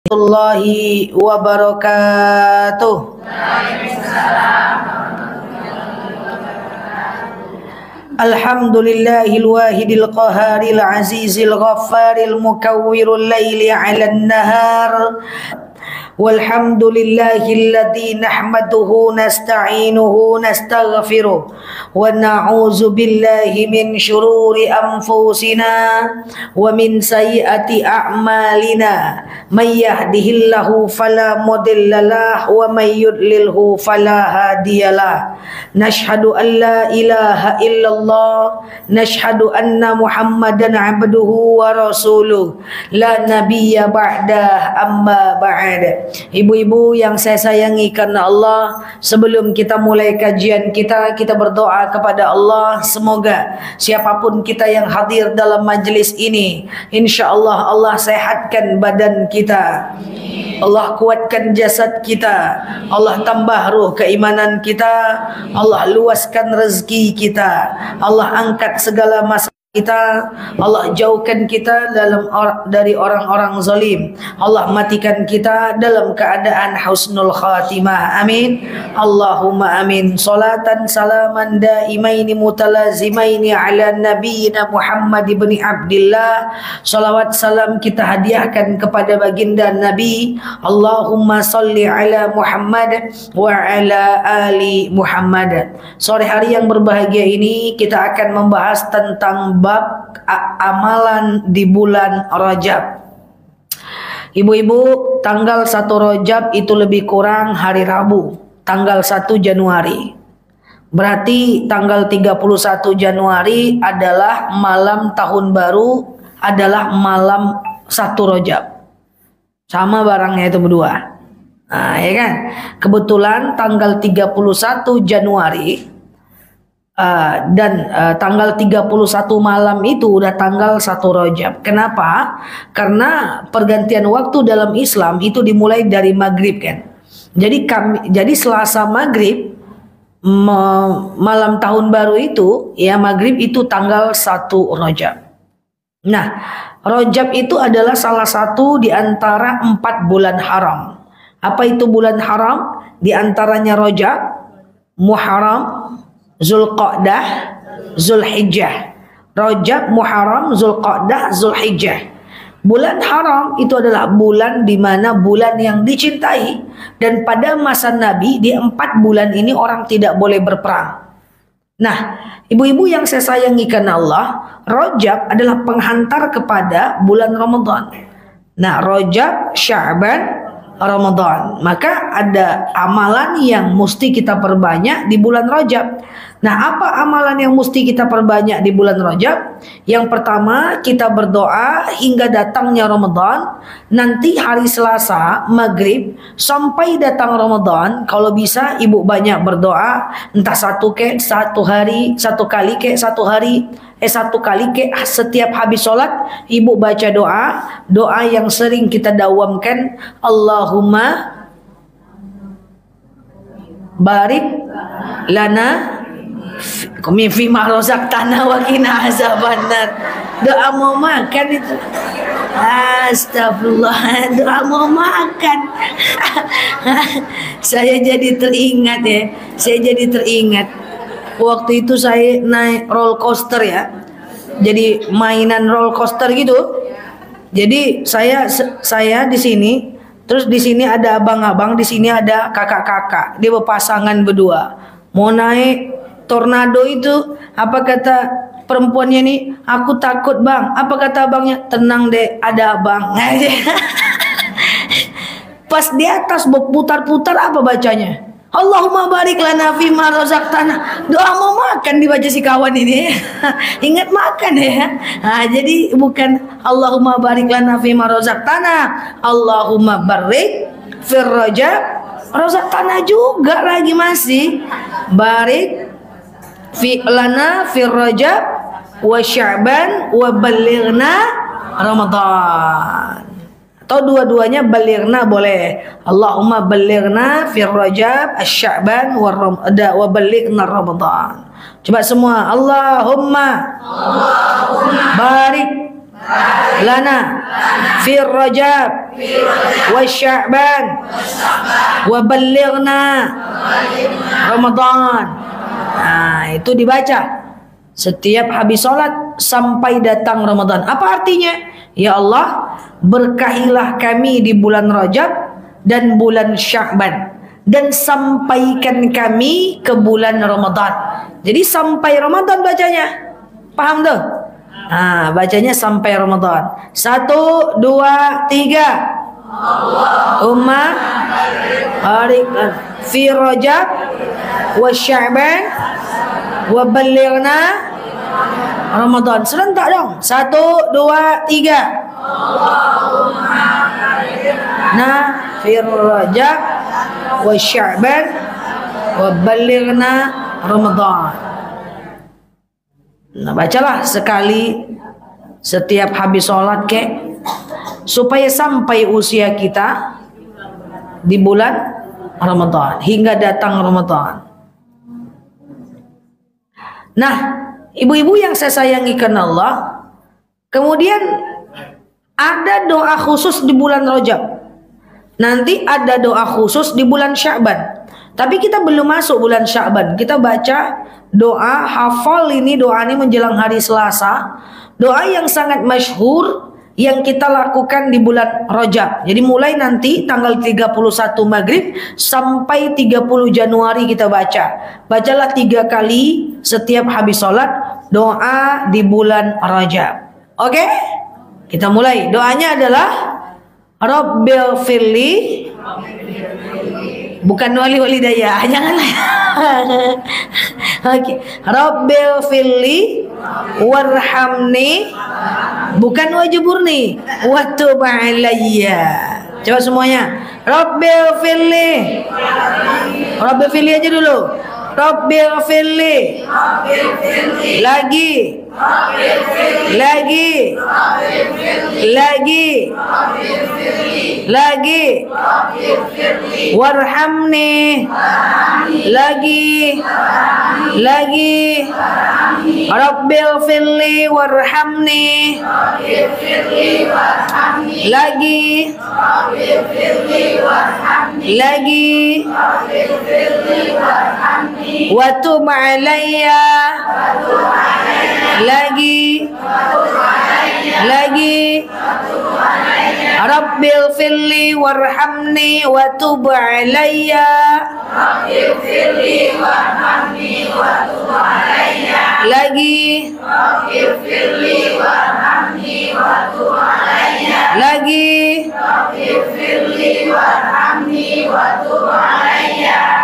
Warahmatullahi wabarakatuh. Alhamdulillahil wahidil qaharil azizil ghaffaril mukawwirul laili 'alan nahar. Walhamdulillahilladzi nahmaduhu nasta'inuhu nastaghfiruh wa na'udzu billahi min syururi anfusina wa min sayyiati a'malina may yahdihillahu fala mudhillalah wa may yudlilhu fala hadiyalah. Nashhadu an la ilaha illallah nashhadu anna muhammadan abduhu wa rasuluh la nabiyya ba'dah amma ba'd. Ibu-ibu yang saya sayangi karena Allah, sebelum kita mulai kajian kita berdoa kepada Allah, semoga siapapun kita yang hadir dalam majlis ini, insya Allah Allah sehatkan badan kita, Allah kuatkan jasad kita, Allah tambah ruh keimanan kita, Allah luaskan rezeki kita, Allah angkat segala masalah kita, Allah jauhkan kita dari orang-orang zalim, Allah matikan kita dalam keadaan husnul khatimah, amin Allahumma amin. Salatan salaman daimaini mutalazimaini ala nabiyyina Muhammad ibn Abdillah. Salawat salam kita hadiahkan kepada baginda Nabi. Allahumma salli ala Muhammad wa ala ali Muhammad. Sore hari yang berbahagia ini kita akan membahas tentang bab amalan di bulan Rajab. Ibu-ibu, tanggal 1 Rajab itu lebih kurang hari Rabu, tanggal 1 Januari. Berarti tanggal 31 Januari adalah malam tahun baru, adalah malam 1 Rajab. Sama barangnya itu berdua. Nah, ya kan? Kebetulan tanggal 31 Januari dan tanggal 31 malam itu udah tanggal 1 Rajab. Kenapa? Karena pergantian waktu dalam Islam itu dimulai dari maghrib kan. Jadi Selasa maghrib malam tahun baru itu ya, maghrib itu tanggal 1 Rajab. Nah, Rajab itu adalah salah satu di antara 4 bulan haram. Apa itu bulan haram? Di antaranya Rajab, Muharram, Zulqa'dah, Zulhijjah. Rajab, Muharram, Zulqa'dah, Zulhijjah. Bulan haram itu adalah bulan di mana bulan yang dicintai, dan pada masa Nabi di 4 bulan ini orang tidak boleh berperang. Nah, ibu-ibu yang saya sayangi karena Allah, Rajab adalah penghantar kepada bulan Ramadan. Nah, Rajab, Sya'ban, Ramadan. Maka ada amalan yang mesti kita perbanyak di bulan Rajab. Nah, apa amalan yang mesti kita perbanyak di bulan Rajab? Yang pertama, kita berdoa hingga datangnya Ramadan. Nanti hari Selasa maghrib sampai datang Ramadan, kalau bisa ibu banyak berdoa, entah satu kali setiap habis sholat ibu baca doa yang sering kita dawamkan, Allahumma barik lana min fima razaqtana wa qina azabannar. Doa mau makan itu, astagfirullah, doa mau makan. Saya jadi teringat waktu itu saya naik roller coaster ya, jadi mainan roller coaster gitu. Jadi saya di sini, terus di sini ada abang-abang, di sini ada kakak-kakak, dia berpasangan berdua mau naik tornado itu. Apa kata perempuannya nih? Aku takut bang. Apa kata abangnya? Tenang deh, ada abang. Pas di atas berputar-putar, apa bacanya? Allahumma barik lana fima razaqtana. Doa mau makan dibaca si kawan ini. Ingat makan ya. Nah, jadi bukan Allahumma barik lana fima razaqtana, Allahumma barik fir Rajab razaqtana juga lagi masih. Barik fi lana fir Rajab wa Sya'ban wa balighna Ramadan. Atau dua-duanya balighna boleh. Allahumma balighna fir Rajab asy-Sya'ban wa balighna Ramadan. Coba semua, Allahumma barik lana fi Rajab wa Sya'ban wa ballighna Ramadan. Nah, itu dibaca setiap habis sholat sampai datang Ramadan. Apa artinya? Ya Allah, berkahilah kami di bulan Rajab dan bulan Sya'ban, dan sampaikan kami ke bulan Ramadan. Jadi sampai Ramadan bacanya. Paham tuh? Nah, bacanya sampai Ramadan. 1, 2, 3. Allahumma barik fi Rajab wa Sya'ban wa ballighna Ramadan. Serentak dong. 1, 2, 3. Nah, fi Rajab wa Sya'ban wa ballighna Ramadan. Nah, bacalah sekali setiap habis sholat supaya sampai usia kita di bulan Ramadan hingga datang Ramadan. Nah, ibu-ibu yang saya sayangi karena Allah, kemudian ada doa khusus di bulan Rajab. Nanti ada doa khusus di bulan Sya'ban. Tapi kita belum masuk bulan Sya'ban. Kita baca doa, hafal ini doa ini menjelang hari Selasa. Doa yang sangat masyhur yang kita lakukan di bulan Rajab. Jadi mulai nanti tanggal 31 Maghrib sampai 30 Januari kita baca. Bacalah 3 kali setiap habis sholat doa di bulan Rajab. Oke? Kita mulai. Doanya adalah Rabbil firli, bukan wali daya, janganlah. Oke. Rabbil firli warhamni, bukan wajiburni, wa tub alayya. Coba semuanya. Rabbil firli. Rabbil firli aja dulu. Rabbil firli. Lagi. Lagi. Lagi. Lagi. Warhamni. Lagi. Lagi. Rabbil firli warhamni. Lagi. Lagi. Wa tub alayya. Lagi. Lagi. Rabbil firli warhamni wa tub alayya. Rabbil firli warhamni wa tub alayya. Lagi. Rabbil firli warhamni wa tub alayya. Lagi. Rabbil firli warhamni wa tub alayya.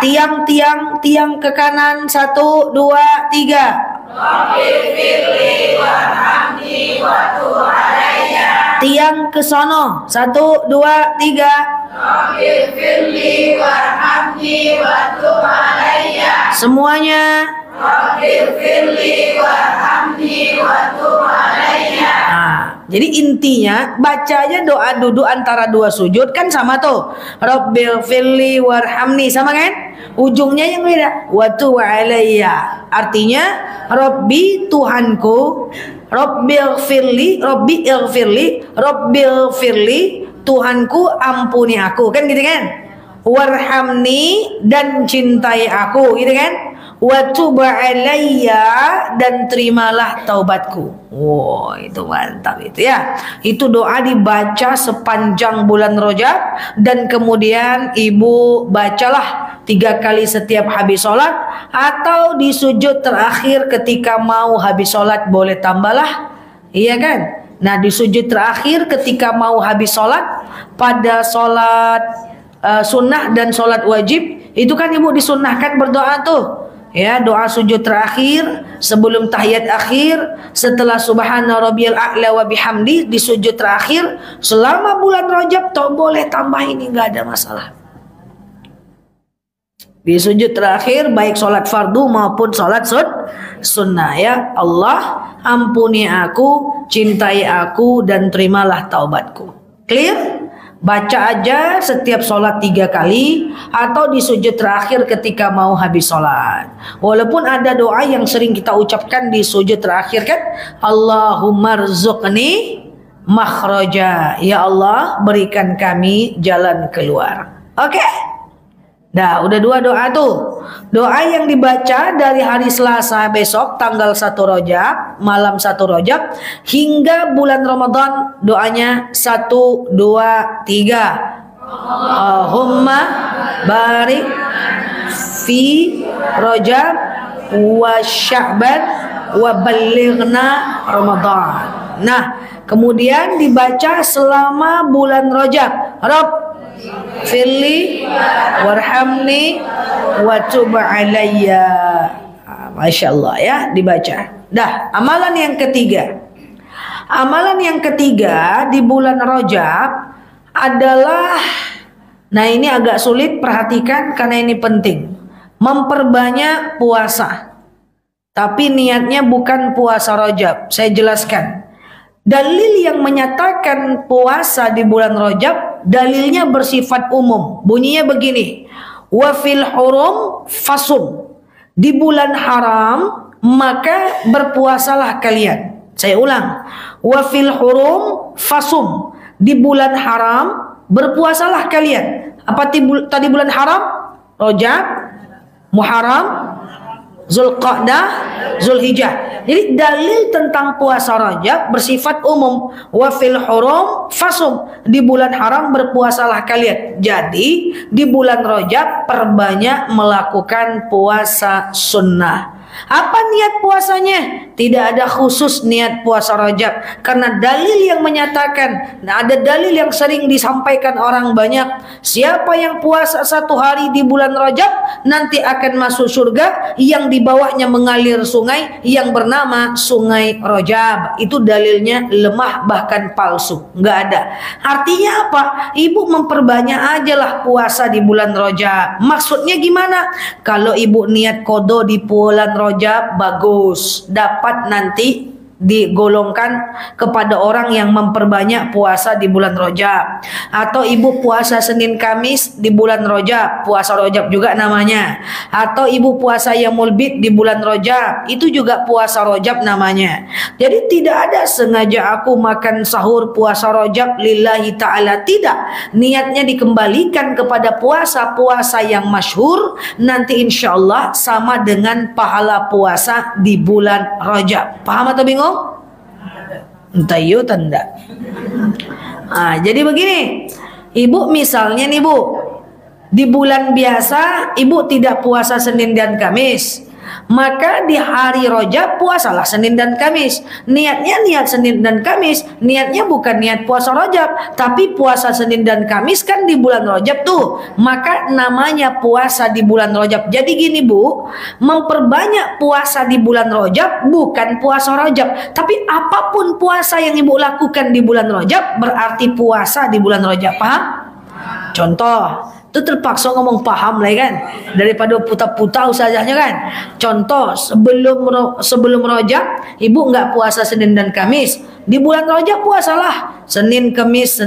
Tiang ke kanan. 1, 2, 3. Rabbil firli warhamni wa tub alayya. Tiang ke sono. 1, 2, 3. Rabbil firli warhamni wa tub alayya. Semuanya. Rabbil firli warhamni wa tub alayya. Nah, jadi intinya baca aja doa duduk antara 2 sujud kan sama tuh. Rabbil firli warhamni, sama kan? Ujungnya yang beda. Wa tub alayya. Artinya Rabbi Tuhanku, Rabbil firli, Rabbi ighfirli, Rabbil firli, Tuhanku ampuni aku, kan gitu kan? Warhamni, dan cintai aku, gitu kan? Wa tub alayya, dan terimalah taubatku. Wow, itu mantap itu ya. Itu doa dibaca sepanjang bulan Rajab, dan kemudian ibu bacalah 3 kali setiap habis sholat, atau di sujud terakhir ketika mau habis sholat boleh tambahlah, iya kan? Nah, di sujud terakhir ketika mau habis sholat, pada sholat sunnah dan sholat wajib, itu kan ibu disunnahkan berdoa tuh. Ya, doa sujud terakhir sebelum tahiyat akhir, setelah subhana rabbiyal a'la wa bihamdi, di sujud terakhir selama bulan Rajab toh boleh tambah ini, nggak ada masalah. Di sujud terakhir baik sholat fardu maupun sholat sunnah, ya Allah ampuni aku, cintai aku, dan terimalah taubatku. Clear? Baca aja setiap sholat 3 kali, atau di sujud terakhir ketika mau habis sholat. Walaupun ada doa yang sering kita ucapkan di sujud terakhir kan, Allahumma rzuqni makhraja. Ya Allah, berikan kami jalan keluar. Oke. Nah, udah 2 doa tuh. Doa yang dibaca dari hari Selasa besok tanggal 1 Rajab, malam 1 Rajab hingga bulan Ramadan, doanya 1 2 3. Allahumma barik fi Rajab wa Sya'ban wa ballighna Ramadan. Nah, kemudian dibaca selama bulan Rajab. Rabb firli warhamni wa tub alayya. Masya Allah ya, dibaca. Dah, amalan yang ketiga. Amalan yang ketiga di bulan Rajab adalah, nah ini agak sulit, perhatikan karena ini penting. Memperbanyak puasa. Tapi niatnya bukan puasa Rajab. Saya jelaskan. Dalil yang menyatakan puasa di bulan Rajab, dalilnya bersifat umum. Bunyinya begini. Wa fil hurum fasum. Di bulan haram maka berpuasalah kalian. Saya ulang. Wa fil hurum fasum. Di bulan haram berpuasalah kalian. Apa tadi bulan haram? Rajab, Muharram, Zulqa'dah, Zulhijjah. Jadi dalil tentang puasa Rajab bersifat umum. Wa fil hurum fasum. Di bulan haram berpuasalah kalian. Jadi di bulan Rajab perbanyak melakukan puasa sunnah. Apa niat puasanya? Tidak ada khusus niat puasa Rajab, karena dalil yang menyatakan, nah ada dalil yang sering disampaikan orang banyak, siapa yang puasa 1 hari di bulan Rajab nanti akan masuk surga, yang di bawahnya mengalir sungai yang bernama Sungai Rajab. Itu dalilnya lemah bahkan palsu, nggak ada. Artinya apa? Ibu memperbanyak aja lah puasa di bulan Rajab. Maksudnya gimana? Kalau ibu niat qada di bulan Rajab, bagus, dapat nanti digolongkan kepada orang yang memperbanyak puasa di bulan Rajab. Atau ibu puasa Senin Kamis di bulan Rajab, puasa Rajab juga namanya. Atau ibu puasa Yaumul Bid di bulan Rajab, itu juga puasa Rajab namanya. Jadi tidak ada sengaja aku makan sahur puasa Rajab lillahi ta'ala, tidak. Niatnya dikembalikan kepada puasa-puasa yang masyhur, nanti insya Allah sama dengan pahala puasa di bulan Rajab. Paham atau bingung? Entah iya tanda. Jadi begini, ibu misalnya nih bu, di bulan biasa ibu tidak puasa Senin dan Kamis, maka di hari Rajab puasalah Senin dan Kamis. Niatnya niat Senin dan Kamis, niatnya bukan niat puasa Rajab, tapi puasa Senin dan Kamis kan di bulan Rajab tuh, maka namanya puasa di bulan Rajab. Jadi gini bu, memperbanyak puasa di bulan Rajab bukan puasa Rajab, tapi apapun puasa yang ibu lakukan di bulan Rajab berarti puasa di bulan Rajab. Paham? Contoh, itu terpaksa ngomong paham lah kan, daripada putar-putar usahanya kan. Contoh, sebelum Rajab ibu nggak puasa Senin dan Kamis, di bulan Rajab puasalah Senin Kamis,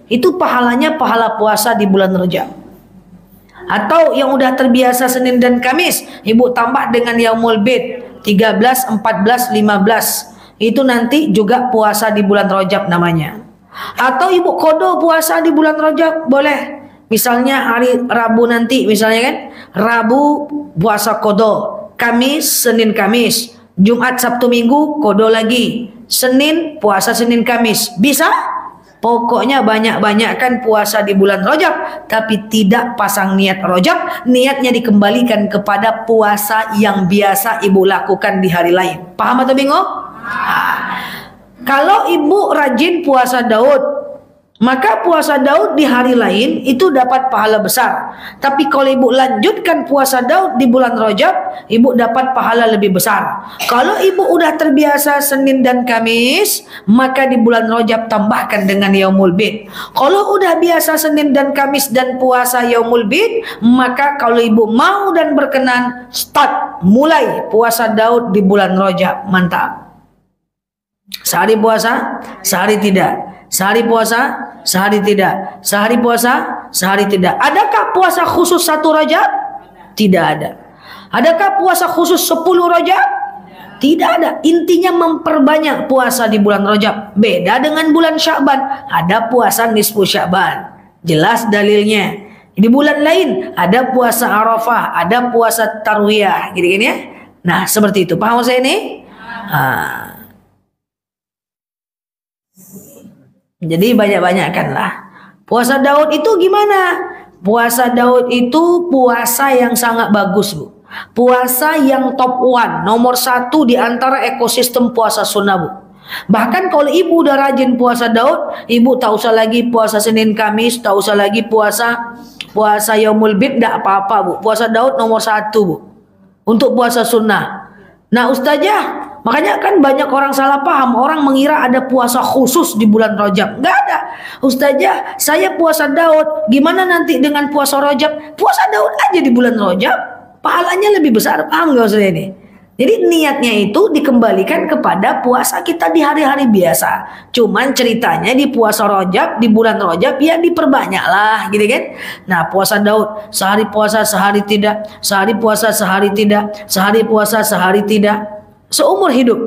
itu pahalanya pahala puasa di bulan Rajab. Atau yang udah terbiasa Senin dan Kamis, ibu tambah dengan Yaumul Bid 13, 14, 15, itu nanti juga puasa di bulan Rajab namanya. Atau ibu qada puasa di bulan Rajab boleh. Misalnya hari Rabu nanti, misalnya kan, Rabu puasa qada, Kamis, Senin Kamis, Jumat Sabtu Minggu qada lagi, Senin puasa Senin Kamis, bisa? Pokoknya banyak-banyakkan puasa di bulan Rajab, tapi tidak pasang niat Rajab, niatnya dikembalikan kepada puasa yang biasa ibu lakukan di hari lain. Paham atau bingung? Kalau ibu rajin puasa Daud, maka puasa Daud di hari lain itu dapat pahala besar. Tapi kalau ibu lanjutkan puasa Daud di bulan Rajab, ibu dapat pahala lebih besar. Kalau ibu udah terbiasa Senin dan Kamis, maka di bulan Rajab tambahkan dengan Yaumul Bid. Kalau udah biasa Senin dan Kamis dan puasa Yaumul Bid, maka kalau ibu mau dan berkenan, mulai puasa Daud di bulan Rajab. Mantap. Sehari puasa, sehari tidak. Sehari puasa, sehari tidak. Sehari puasa, sehari tidak. Adakah puasa khusus 1 Rajab? Tidak ada. Adakah puasa khusus 10 Rajab? tidak ada. Intinya memperbanyak puasa di bulan Rajab. Beda dengan bulan Sya'ban, ada puasa nisfu Sya'ban. Jelas dalilnya. Di bulan lain ada puasa Arafah, ada puasa Tarwiyah, gini-gini ya. Nah, seperti itu. Paham saya ini? Jadi banyak-banyakkanlah. Puasa Daud itu gimana? Puasa Daud itu puasa yang sangat bagus, Bu. Puasa yang top one, nomor 1 di antara ekosistem puasa sunnah, Bu. Bahkan kalau ibu udah rajin puasa Daud, ibu tak usah lagi puasa Senin Kamis, tak usah lagi puasa Yaumul Bid, tidak apa-apa, Bu. Puasa Daud nomor 1, Bu, untuk puasa sunnah. Nah, Ustazah, makanya kan banyak orang salah paham. Orang mengira ada puasa khusus di bulan Rajab. Enggak ada. Ustazah, saya puasa Daud, gimana nanti dengan puasa Rajab? Puasa Daud aja di bulan Rajab, pahalanya lebih besar. Paham nggak Ustazah ini? Jadi niatnya itu dikembalikan kepada puasa kita di hari-hari biasa. Cuman ceritanya di puasa Rajab, di bulan Rajab ya diperbanyak lah, gitu kan. Nah, puasa Daud, sehari puasa sehari tidak, sehari puasa sehari tidak, sehari puasa sehari tidak, seumur hidup.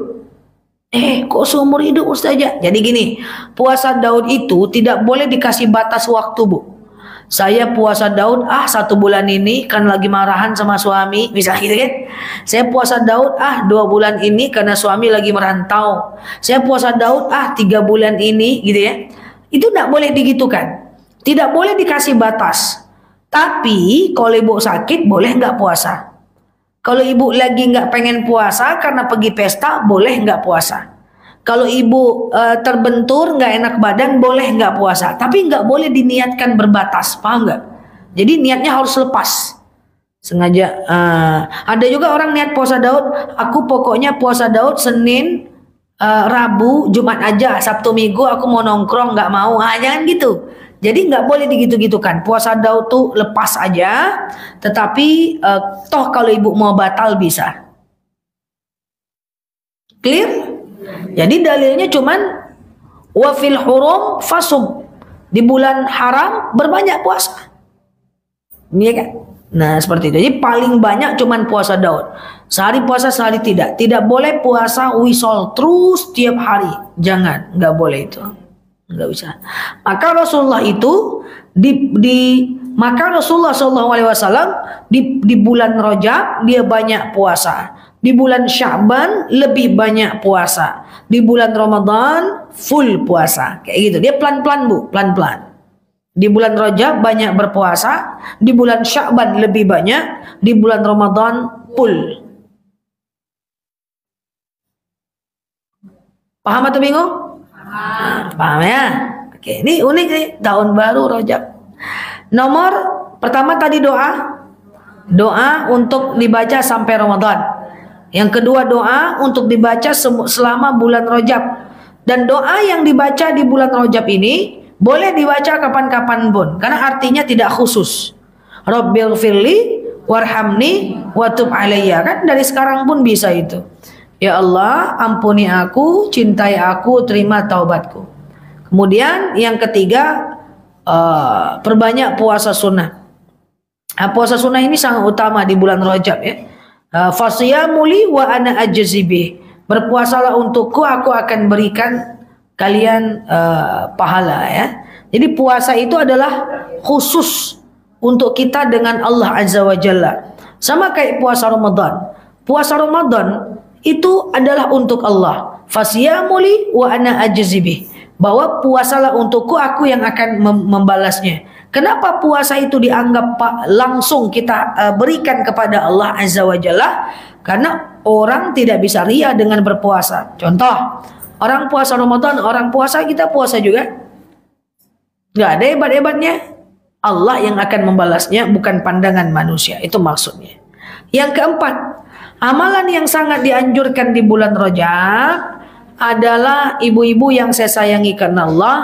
Kok seumur hidup Ustazah? Jadi gini, puasa Daud itu tidak boleh dikasih batas waktu, Bu. Saya puasa Daud 1 bulan ini kan lagi marahan sama suami, misalnya gitu kan. Saya puasa Daud 2 bulan ini karena suami lagi merantau. Saya puasa Daud 3 bulan ini, gitu ya. Itu tidak boleh digitukan. Tidak boleh dikasih batas. Tapi kalau ibu sakit boleh nggak puasa. Kalau ibu lagi nggak pengen puasa karena pergi pesta, boleh nggak puasa. Kalau ibu terbentur, nggak enak badan, boleh nggak puasa. Tapi nggak boleh diniatkan berbatas, paham nggak? Jadi niatnya harus lepas. Sengaja. Ada juga orang niat puasa Daud, aku pokoknya puasa Daud Senin, Rabu, Jumat aja, Sabtu Minggu aku mau nongkrong, nggak mau. Jangan gitu. Jadi nggak boleh digitu-gitukan. Puasa Daud tuh lepas aja. Tetapi toh kalau ibu mau batal bisa. Clear? Jadi dalilnya cuman wa fil hurum fasum. Di bulan haram berbanyak puasa. Iya kan? Nah, seperti itu. Jadi paling banyak cuman puasa Daud. Sehari puasa, sehari tidak. Tidak boleh puasa wisol terus tiap hari. Jangan, nggak boleh itu. Nggak bisa. Maka Rasulullah itu maka Rasulullah SAW di bulan Rajab dia banyak puasa. Di bulan Sya'ban lebih banyak puasa. Di bulan Ramadan full puasa. Kayak gitu. Dia pelan-pelan, Bu, pelan-pelan. Di bulan Rajab banyak berpuasa, di bulan Sya'ban lebih banyak, di bulan Ramadan full. Paham atau bingung? Paham ya? Oke, ini unik nih, tahun baru Rajab. Nomor pertama tadi doa untuk dibaca sampai Ramadan. Yang kedua doa untuk dibaca selama bulan Rajab. Dan doa yang dibaca di bulan Rajab ini boleh dibaca kapan-kapan pun, karena artinya tidak khusus. Rabbighfirli warhamni watub alayya, kan dari sekarang pun bisa itu. Ya Allah, ampuni aku, cintai aku, terima taubatku. Kemudian yang ketiga, perbanyak puasa sunnah. Puasa sunnah ini sangat utama di bulan Rajab ya. Fasiyamuli wa ana ajzibih. Berpuasalah untukku, aku akan berikan kalian pahala ya. Jadi puasa itu adalah khusus untuk kita dengan Allah Azza wa Jalla. Sama kayak puasa Ramadan. Puasa Ramadan itu adalah untuk Allah. Fasiyamuli wa ana ajzibih. Bahwa puasalah untukku, aku yang akan membalasnya. Kenapa puasa itu dianggap langsung kita berikan kepada Allah Azza wa Jalla? Karena orang tidak bisa ria dengan berpuasa. Contoh, orang puasa Ramadan, orang puasa, kita puasa juga. Gak ada hebat-hebatnya. Allah yang akan membalasnya, bukan pandangan manusia. Itu maksudnya. Yang keempat, amalan yang sangat dianjurkan di bulan Rajab adalah, ibu-ibu yang saya sayangi karena Allah,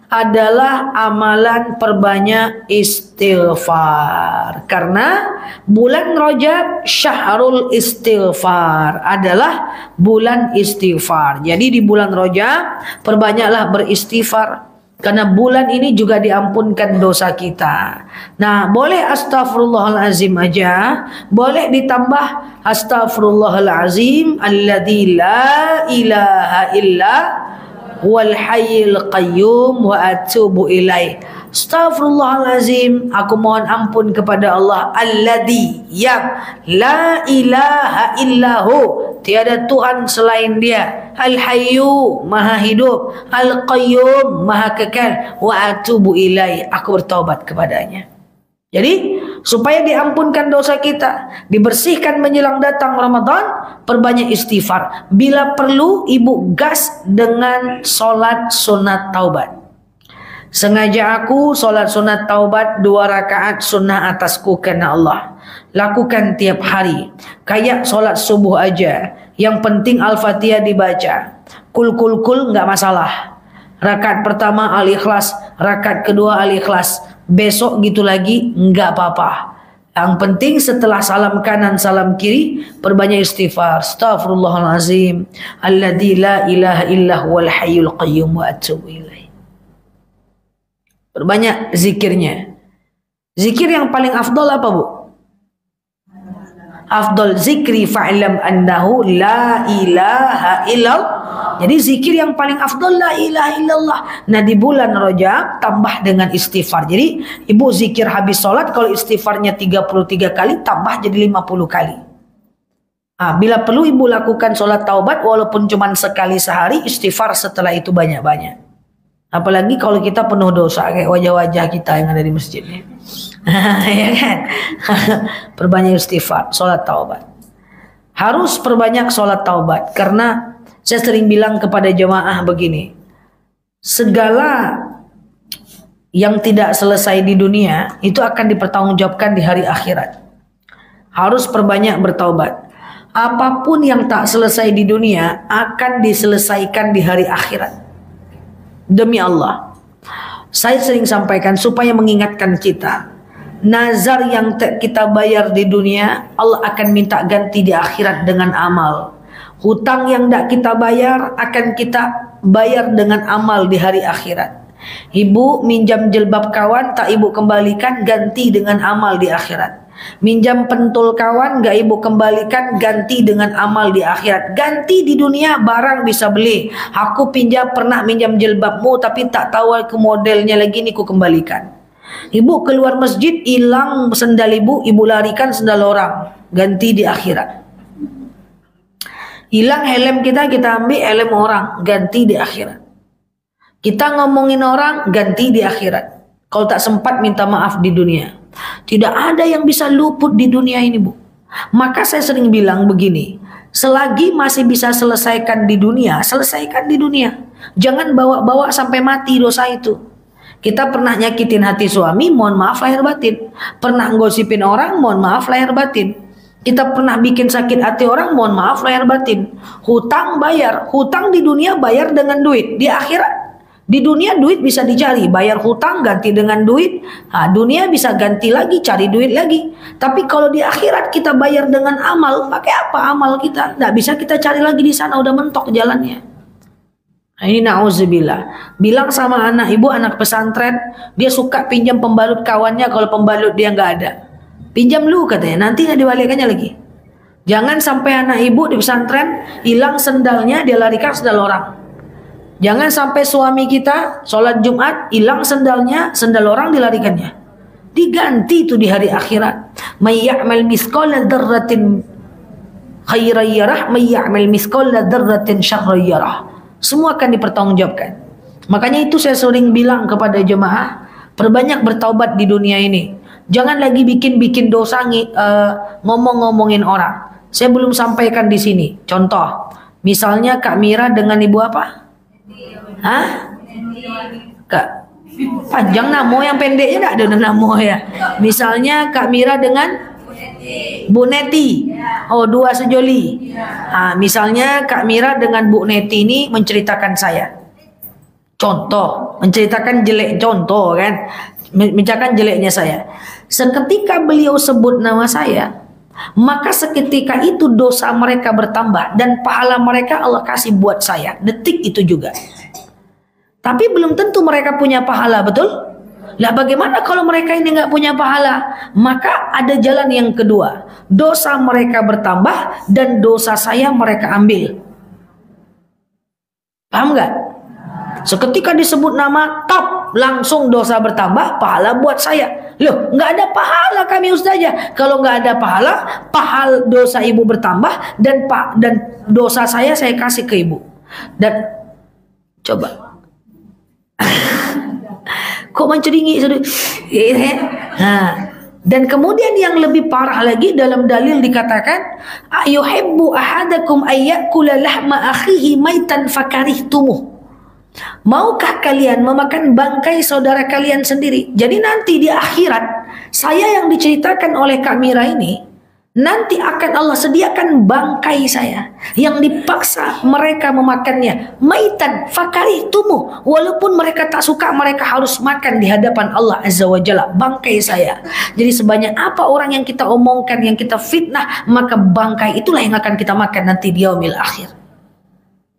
adalah amalan perbanyak istighfar. Karena bulan Rajab syahrul istighfar, adalah bulan istighfar. Jadi di bulan Rajab perbanyaklah beristighfar. Karena bulan ini juga diampunkan dosa kita. Nah, boleh astaghfirullahalazim aja, boleh ditambah astaghfirullahalazim alladzi la ilaha illa wal hayyul qayyum wa atubu ilaih. Astaghfirullahalazim, aku mohon ampun kepada Allah alladzi yang la ilaha illahu, tiada Tuhan selain Dia, al-hayyu maha hidup, al-qayyum maha kekal, wa atubu ilaih, aku bertaubat kepadanya. Jadi supaya diampunkan dosa kita, dibersihkan menjelang datang Ramadan, perbanyak istighfar. Bila perlu ibu gas dengan solat sunat taubat. Sengaja aku solat sunat taubat 2 rakaat sunnah atasku karena Allah. Lakukan tiap hari. Kayak solat subuh aja. Yang penting Al-Fatihah dibaca. Kul nggak masalah. Rakaat pertama Al-Ikhlas, rakaat kedua Al-Ikhlas. Besok gitu lagi nggak apa-apa. Yang penting setelah salam kanan salam kiri perbanyak istighfar. Astaghfirullahalazim alladzi la ilaha illa huwal hayyul qayyum wa atubu ilaih. Perbanyak zikirnya. Zikir yang paling afdol apa, Bu? Afdol zikri fa'lam annahu la ilaha illallah. Jadi zikir yang paling afdol la ilaha illallah. Nah, di bulan Rajab tambah dengan istighfar. Jadi ibu zikir habis sholat, kalau istighfarnya 33 kali tambah jadi 50 kali. Nah, bila perlu ibu lakukan sholat taubat walaupun cuma sekali sehari, istighfar setelah itu banyak-banyak. Apalagi kalau kita penuh dosa kayak wajah-wajah kita yang ada di masjidnya. Ya kan? Perbanyak istighfar, sholat taubat. Harus perbanyak sholat taubat. Karena saya sering bilang kepada jemaah begini. Segala yang tidak selesai di dunia itu akan dipertanggungjawabkan di hari akhirat. Harus perbanyak bertaubat. Apapun yang tak selesai di dunia akan diselesaikan di hari akhirat. Demi Allah, saya sering sampaikan supaya mengingatkan kita, nazar yang kita bayar di dunia Allah akan minta ganti di akhirat dengan amal. Hutang yang tidak kita bayar akan kita bayar dengan amal di hari akhirat. Ibu minjam jilbab kawan tak ibu kembalikan, ganti dengan amal di akhirat. Minjam pentul kawan gak ibu kembalikan, ganti dengan amal di akhirat. Ganti di dunia barang bisa beli. Aku pernah minjam jilbabmu tapi tak tahu ke modelnya lagi, nih ku kembalikan. Ibu keluar masjid hilang sendal ibu larikan sendal orang, ganti di akhirat. Hilang helm kita ambil helm orang, ganti di akhirat. Kita ngomongin orang, ganti di akhirat. Kalau tak sempat minta maaf di dunia. Tidak ada yang bisa luput di dunia ini, Bu. Maka saya sering bilang begini, selagi masih bisa selesaikan di dunia, selesaikan di dunia. Jangan bawa-bawa sampai mati dosa itu. Kita pernah nyakitin hati suami, mohon maaf lahir batin. Pernah ngosipin orang, mohon maaf lahir batin. Kita pernah bikin sakit hati orang, mohon maaf lahir batin. Hutang bayar, hutang di dunia bayar dengan duit. Di akhirat, di dunia duit bisa dicari, bayar hutang ganti dengan duit. Nah, dunia bisa ganti lagi, cari duit lagi. Tapi kalau di akhirat kita bayar dengan amal, pakai apa amal kita? Nggak bisa kita cari lagi di sana, udah mentok jalannya. Nah, ini na'udzubillah. Bilang sama anak ibu, anak pesantren, dia suka pinjam pembalut kawannya kalau pembalut dia nggak ada. Pinjam lu katanya, nanti nggak dibalikannya lagi. Jangan sampai anak ibu di pesantren hilang sendalnya, dia larikan sendal orang. Jangan sampai suami kita sholat Jumat hilang sendalnya, sendal orang dilarikannya. Diganti itu di hari akhirat. May ya'mal mithqala dzarratin khairan yarah, may ya'mal mithqala dzarratin syarran yarah. Semua akan dipertanggungjawabkan. Makanya itu saya sering bilang kepada jemaah, perbanyak bertaubat di dunia ini. Jangan lagi bikin dosa ngomong-ngomongin orang. Saya belum sampaikan di sini. Contoh, misalnya Kak Mira dengan ibu apa? Hah? Kak, panjang namo, yang pendeknya enggak ada namo ya. Misalnya Kak Mira dengan Bu Neti. Oh, dua sejoli. Nah, misalnya Kak Mira dengan Bu Neti ini menceritakan saya. Contoh, menceritakan jelek, contoh kan. Menceritakan jeleknya saya. Seketika beliau sebut nama saya, maka seketika itu dosa mereka bertambah dan pahala mereka Allah kasih buat saya. Detik itu juga. Tapi belum tentu mereka punya pahala, betul? Lah bagaimana kalau mereka ini nggak punya pahala? Maka ada jalan yang kedua. Dosa mereka bertambah dan dosa saya mereka ambil. Paham nggak? Seketika disebut nama, top, langsung dosa bertambah, pahala buat saya. Loh, nggak ada pahala kami ustazah. Kalau nggak ada pahala, dosa ibu bertambah dan dosa saya kasih ke ibu. Dan coba, kok menceringi? Nah, dan kemudian yang lebih parah lagi dalam dalil dikatakan, ayuhibbu ahadakum ayyakula lahma akhihi maitan fakarihtumuh. Maukah kalian memakan bangkai saudara kalian sendiri? Jadi nanti di akhirat, saya yang diceritakan oleh Kak Mira ini, nanti akan Allah sediakan bangkai saya yang dipaksa mereka memakannya. Maitan fakarihtumuh. Walaupun mereka tak suka, mereka harus makan di hadapan Allah Azza wa Jalla. Bangkai saya. Jadi sebanyak apa orang yang kita omongkan, yang kita fitnah, maka bangkai itulah yang akan kita makan nanti di yaumil akhir.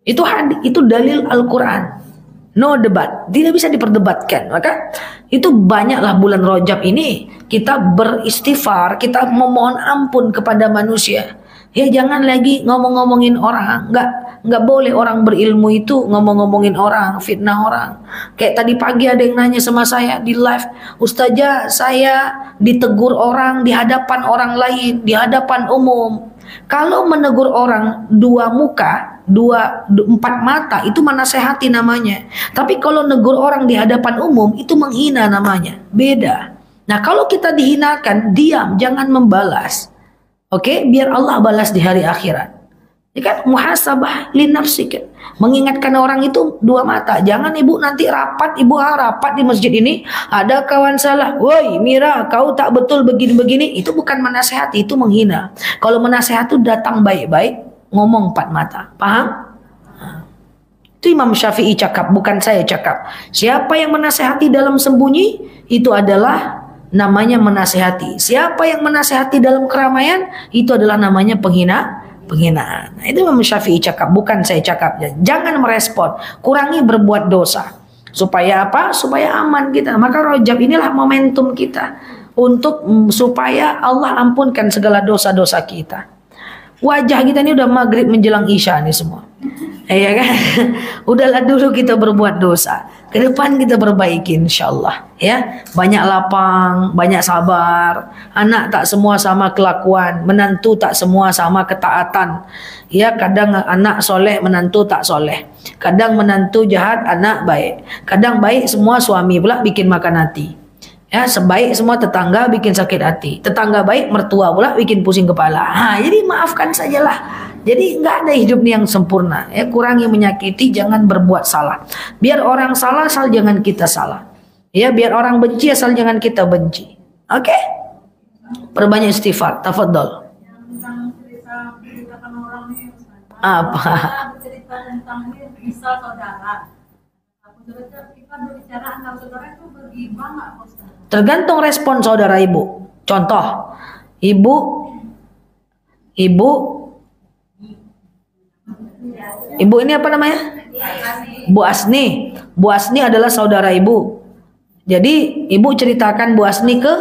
Itu dalil Al-Quran. No debat, tidak bisa diperdebatkan. Maka itu banyaklah bulan Rajab ini kita beristighfar, kita memohon ampun kepada manusia. Ya jangan lagi ngomong-ngomongin orang. Nggak boleh orang berilmu itu ngomong-ngomongin orang, fitnah orang. Kayak tadi pagi ada yang nanya sama saya di live, Ustazah saya ditegur orang di hadapan orang lain, di hadapan umum. Kalau menegur orang dua muka, empat mata, itu menasehati namanya. Tapi kalau negur orang di hadapan umum, itu menghina namanya. Beda. Nah kalau kita dihinakan, diam, jangan membalas. Oke, biar Allah balas di hari akhirat. Ya kan, muhasabah li nafsika. Mengingatkan orang itu dua mata. Jangan ibu nanti rapat di masjid ini, ada kawan salah. Woi Mira, kau tak betul begini-begini. Itu bukan menasehati, itu menghina. Kalau menasehati datang baik-baik, ngomong empat mata. Paham? Itu Imam Syafi'i cakap, bukan saya cakap. Siapa yang menasehati dalam sembunyi, itu adalah namanya menasehati. Siapa yang menasehati dalam keramaian, itu adalah namanya penghinaan. Nah, itu Imam Syafi'i cakap, bukan saya cakap. Jangan merespon, kurangi berbuat dosa. Supaya apa? Supaya aman kita. Maka Rajab inilah momentum kita untuk supaya Allah ampunkan segala dosa-dosa kita. Wajah kita ini udah maghrib menjelang isya nih semua. Ya kan? Udahlah dulu kita berbuat dosa. Ke depan kita perbaiki insyaallah ya. Banyak lapang, banyak sabar. Anak tak semua sama kelakuan, menantu tak semua sama ketaatan. Ya, kadang anak soleh, menantu tak soleh. Kadang menantu jahat, anak baik. Kadang baik semua suami pula bikin makan hati. Ya, sebaik semua tetangga bikin sakit hati. Tetangga baik, mertua pula bikin pusing kepala. Jadi maafkan sajalah. Jadi nggak ada hidup yang sempurna. Ya, kurangi menyakiti, jangan berbuat salah. Biar orang salah, asal jangan kita salah. Ya, biar orang benci, asal jangan kita benci. Oke? Perbanyak istighfar. Tafadhol. Apa? Cerita tentang misal saudara. Kita berbicara antar saudara itu bergibah nggak, Ustaz? Tergantung respon saudara ibu. Contoh, ibu ini apa namanya? Bu Asni. Bu Asni adalah saudara ibu. Jadi ibu ceritakan Bu Asni ke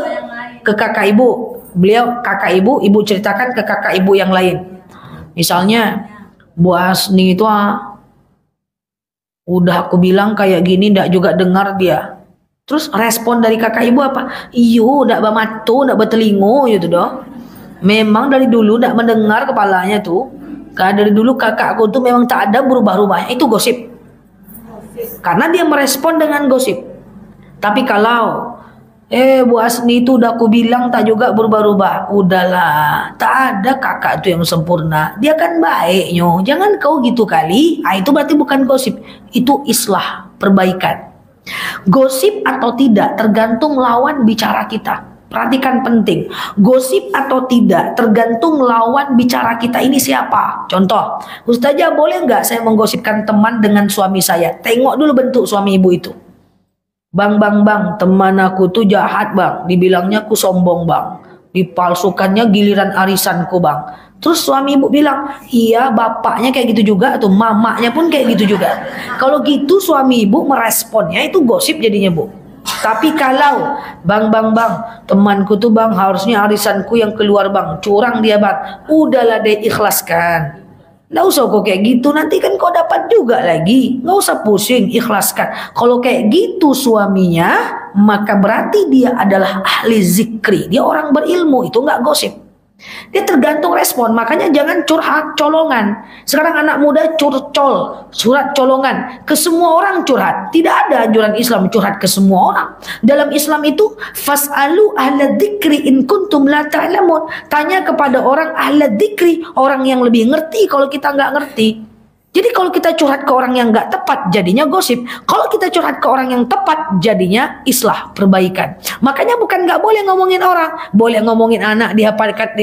kakak ibu. Beliau kakak ibu ceritakan ke kakak ibu yang lain. Misalnya Bu Asni itu udah aku bilang kayak gini, ndak juga dengar dia. Terus respon dari kakak ibu apa? Iyo, ndak bamatu, ndak betelingo gitu doh. Memang dari dulu ndak mendengar kepalanya tuh. Karena dari dulu kakakku tuh memang tak ada berubah-ubahnya. Itu gosip. Karena dia merespon dengan gosip. Tapi kalau Bu Asni itu udah aku bilang tak juga berubah-ubah. Udahlah, tak ada kakak itu yang sempurna. Dia kan baiknya. Jangan kau gitu kali. Itu berarti bukan gosip. Itu islah, perbaikan. Gosip atau tidak tergantung lawan bicara kita. Perhatikan penting. Gosip atau tidak tergantung lawan bicara kita ini siapa. Contoh, Ustazah boleh nggak saya menggosipkan teman dengan suami saya? Tengok dulu bentuk suami ibu itu. Bang, teman aku tuh jahat bang. Dibilangnya aku sombong bang. Dipalsukannya giliran arisanku bang. Terus suami ibu bilang, iya bapaknya kayak gitu juga tuh, mamanya pun kayak gitu juga. Kalau gitu suami ibu meresponnya itu gosip jadinya bu. Tapi kalau bang, temanku tuh bang harusnya arisanku yang keluar bang, curang dia bang, udahlah deh ikhlaskan. Nggak usah kok kayak gitu, nanti kan kau dapat juga lagi. Nggak usah pusing, ikhlaskan. Kalau kayak gitu suaminya, maka berarti dia adalah ahli zikri, dia orang berilmu, itu nggak gosip. Dia tergantung respon, makanya jangan curhat colongan. Sekarang anak muda curcol, surat colongan, ke semua orang curhat. Tidak ada anjuran Islam curhat ke semua orang. Dalam Islam itu fas'alu ahla dzikri in kuntum la ta'lamun. Tanya kepada orang ahla dzikri, orang yang lebih ngerti kalau kita nggak ngerti. Jadi kalau kita curhat ke orang yang nggak tepat jadinya gosip. Kalau kita curhat ke orang yang tepat jadinya islah, perbaikan. Makanya bukan nggak boleh ngomongin orang, boleh ngomongin anak di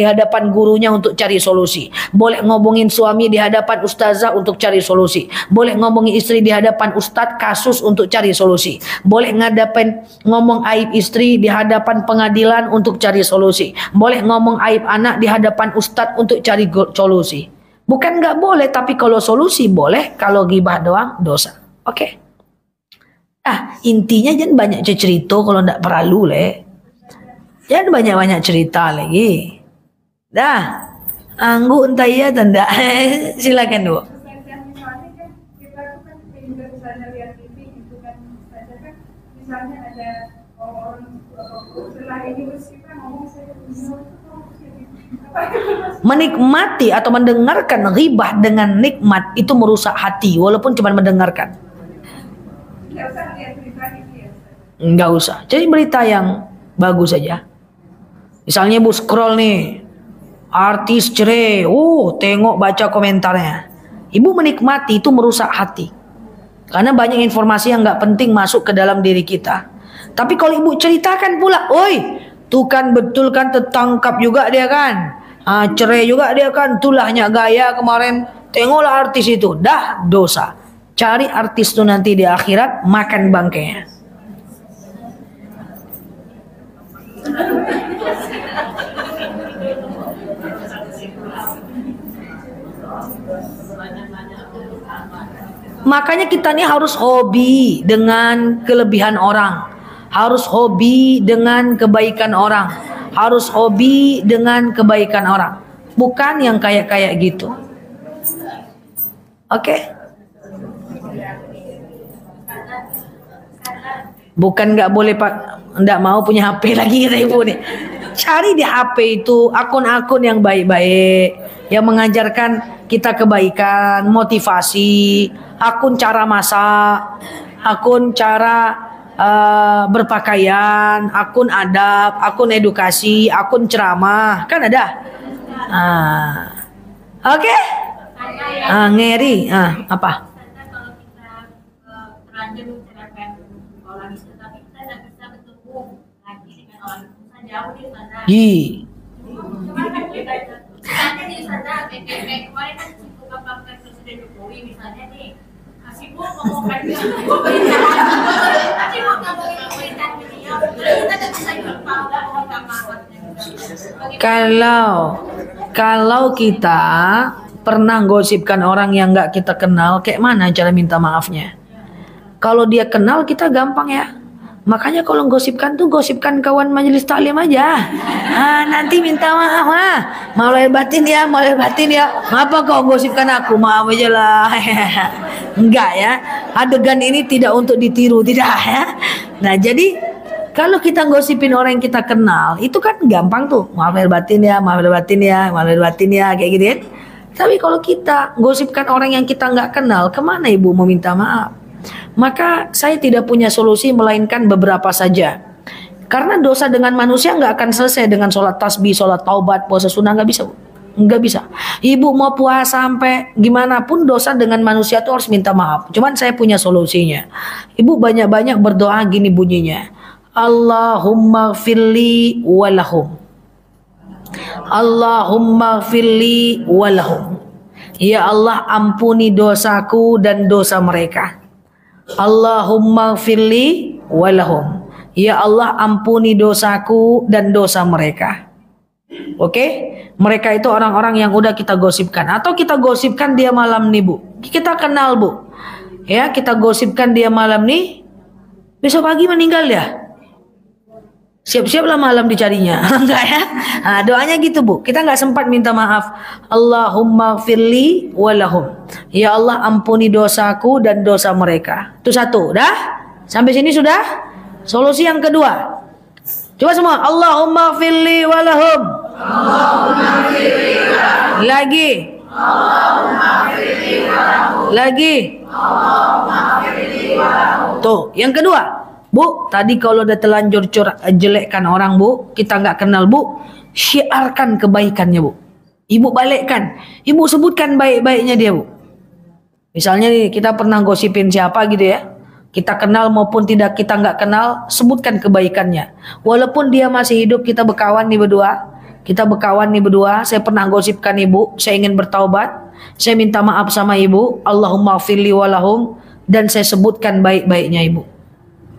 hadapan gurunya untuk cari solusi. Boleh ngomongin suami di hadapan ustazah untuk cari solusi. Boleh ngomongin istri di hadapan ustadz kasus untuk cari solusi. Boleh ngomong aib istri di hadapan pengadilan untuk cari solusi. Boleh ngomong aib anak di hadapan ustadz untuk cari solusi. Bukan nggak boleh, tapi kalau solusi boleh, kalau gibah doang dosa. Oke? Intinya jangan banyak cerita kalau nggak perlu le. Jangan banyak cerita lagi. Dah, anggu entah iya tanda. Silakan bu. Misalnya ada orang setelah ini kita ngomong Menikmati atau mendengarkan ghibah dengan nikmat itu merusak hati walaupun cuma mendengarkan. Enggak usah. Jadi berita yang bagus saja. Misalnya ibu scroll nih, artis cerai, tengok baca komentarnya. Ibu menikmati itu merusak hati. Karena banyak informasi yang nggak penting masuk ke dalam diri kita. Tapi kalau ibu ceritakan pula, oi, tuh kan betul kan tertangkap juga dia kan. Cerai juga dia kan, tulahnya gaya kemarin. Tengoklah artis itu, dah dosa. Cari artis tuh nanti di akhirat makan bangkainya. Makanya kita nih harus hobi dengan kelebihan orang, harus hobi dengan kebaikan orang, harus hobi dengan kebaikan orang, bukan yang kayak gitu. Oke? Bukan nggak boleh pak, nggak mau punya HP lagi kata ibu nih. Cari di HP itu akun-akun yang baik-baik, yang mengajarkan kita kebaikan, motivasi, akun cara masak, akun cara berpakaian, akun adab, akun edukasi, akun ceramah, kan ada. Oke? Ngeri, apa? Kalau kita terlanjur menceritakan orang itu, tapi kita tidak bisa ketemu lagi dengan orang itu, jauh di sana. Cuma kan kita misalnya di sana, kayak kemarin kan sibuk apa Presiden Jokowi misalnya nih, sibuk ngomongkan sibuk ngomongin pemerintahan beliau, kita tidak bisa jumpa ngomongkan mahatnya. Kalau kita pernah gosipkan orang yang nggak kita kenal, kayak mana cara minta maafnya? Kalau dia kenal kita gampang ya. Makanya kalau gosipkan tuh gosipkan kawan majelis taklim aja. Nanti minta maaf mau lahir batin ya, Ngapa kau gosipkan aku? Maaf aja lah. Enggak ya. Adegan ini tidak untuk ditiru, tidak ya. Nah jadi kalau kita gosipin orang yang kita kenal, itu kan gampang tuh. Maaf lahir batin ya, kayak gitu kan. Tapi kalau kita gosipkan orang yang kita nggak kenal, kemana ibu mau minta maaf? Maka saya tidak punya solusi melainkan beberapa saja. Karena dosa dengan manusia nggak akan selesai dengan sholat tasbih, sholat taubat, puasa sunnah, nggak bisa. Nggak bisa. Ibu mau puasa sampai gimana pun dosa dengan manusia itu harus minta maaf. Cuman saya punya solusinya. Ibu banyak-banyak berdoa gini bunyinya. Allahumma gfirli walahum. Allahumma gfirli walahum. Ya Allah ampuni dosaku dan dosa mereka. Allahumma gfirli walahum. Ya Allah ampuni dosaku dan dosa mereka. Oke? Mereka itu orang-orang yang udah kita gosipkan. Atau kita gosipkan dia malam nih Bu. Kita kenal Bu. Ya, kita gosipkan dia malam nih. Besok pagi meninggal ya. Siap-siaplah malam dicarinya. Enggak ya? Nah, doanya gitu Bu. Kita nggak sempat minta maaf. Allahumma firli walahum. Ya Allah ampuni dosaku dan dosa mereka. Itu satu. Dah? Sampai sini sudah? Solusi yang kedua. Coba semua. Allahumma firli walahum. Allahumma firli walahum. Lagi. Allahumma firli walahum. Lagi. Allahumma firli walahum. Tuh, yang kedua. Bu, tadi kalau udah telanjur jelekkan orang Bu, kita nggak kenal Bu, syiarkan kebaikannya Bu. Ibu balikkan, ibu sebutkan baik-baiknya dia Bu. Misalnya nih, kita pernah gosipin siapa gitu ya, kita kenal maupun tidak kita nggak kenal, sebutkan kebaikannya. Walaupun dia masih hidup, kita berkawan nih berdua, saya pernah gosipkan ibu, saya ingin bertaubat, saya minta maaf sama ibu, Allahumma firli walahum, dan saya sebutkan baik-baiknya ibu.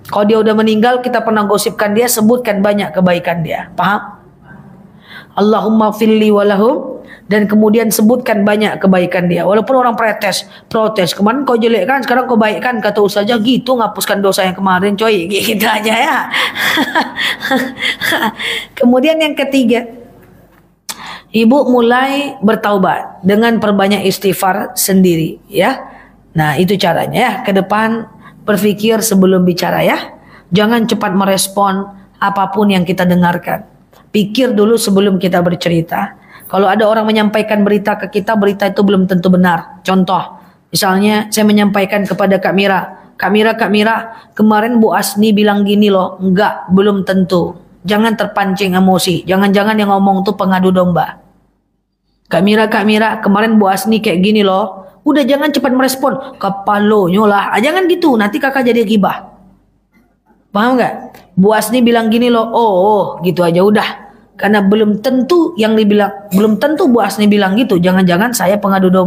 Kalau dia udah meninggal, kita pernah gosipkan dia, sebutkan banyak kebaikan dia. Paham? Allahumma firli walahum, dan kemudian sebutkan banyak kebaikan dia. Walaupun orang protes. Kemarin kau jelekkan, sekarang kau baikkan. Kata ustazah gitu, ngapuskan dosa yang kemarin coy. Gitu aja ya. Kemudian yang ketiga, ibu mulai bertaubat dengan perbanyak istighfar sendiri ya. Nah itu caranya ya. Ke depan berpikir sebelum bicara ya. Jangan cepat merespon apapun yang kita dengarkan. Pikir dulu sebelum kita bercerita. Kalau ada orang menyampaikan berita ke kita, berita itu belum tentu benar. Contoh, misalnya saya menyampaikan kepada Kak Mira, Kak Mira, kemarin Bu Asni bilang gini loh. Enggak, belum tentu. Jangan terpancing emosi. Jangan-jangan yang ngomong tuh pengadu domba. Kak Mira, kemarin Bu Asni kayak gini loh. Udah jangan cepat merespon. Kepalonya lah. Jangan gitu. Nanti kakak jadi gibah. Paham nggak? Bu Asni bilang gini loh. Oh, gitu aja udah. Karena belum tentu Bu Asni bilang gitu. Jangan-jangan saya pengadu domba.